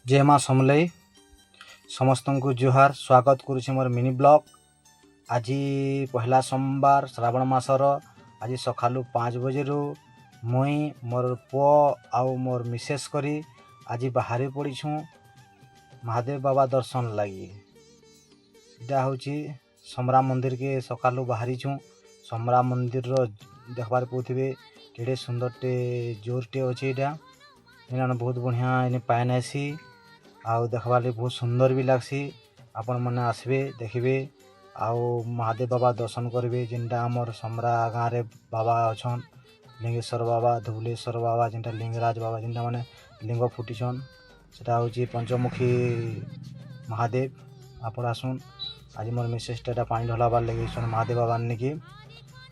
जय माँ समलई समस्त को जुहार स्वागत करुछि मोर मिनी ब्लॉग। आज पहला सोमवार श्रावण मासर आज सकालू 5 बजे मुई मोर पुओ आउ मोर मिसेस करी आज बाहरी पड़ीछू महादेव बाबा दर्शन लगी। इटा हूँ समरा मंदिर के सकालू बाहरी छूँ। समरा मंदिर रो देखबार पाथे केड़े सुंदरटे जोरटे अच्छे। यहाँ बहुत बढ़िया इन पान आसी आउ देखवार बहुत सुंदर भी लगसी। आपण मैंने आसबे देखिए आउ महादेव बाबा दर्शन करेंगे। जिनटा आमर समरा गाँव रे बाबा अच्छन लिंगेश्वर बाबा धुबलेश्वर बाबा जिनटा लिंगराज बाबा जिनटा माने लिंग फुटीछन सेटा हूँ पंचमुखी महादेव। आपण आसुन आज मोर मिसेसटा पानी ढलाबार लगे महादेव बाबा निकी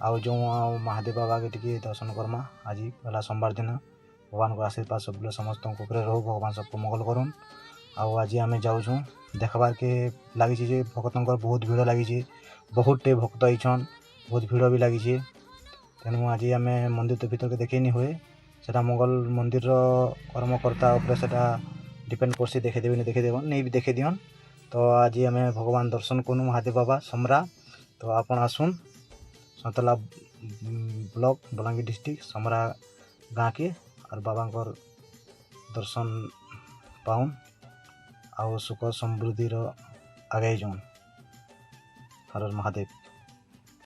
आउ जो महादेव बाबा के टिके दर्शन करमा। आज पहला सोमवार दिन भगवान को आशीर्वाद सब समस्त ऊपर रहू भगवान सबको मंगल करूँ। आउ आज आम जाऊँ देखबार के लगी भक्तों बहुत भीड़ लगी बहुतटे भक्त आईछन बहुत भीड़ भी लगी। तेणु आज आम मंदिर तो भीतर के देखनी हुए सेटा मंगल मंदिर कर्मकर्ता उपर से डिपेंड कर देखेदेव नहीं देखेदेव नहीं भी देखे दियन। तो आज आम भगवान दर्शन करूँ महादेव बाबा समरा। तो आपण आसुन सतला ब्लॉक बलांगीर डिस्ट्रिक्ट समरा गाँ के और बाबा दर्शन पाऊन आउ सुख समृद्धि आगे जाऊन। हर हर महादेव।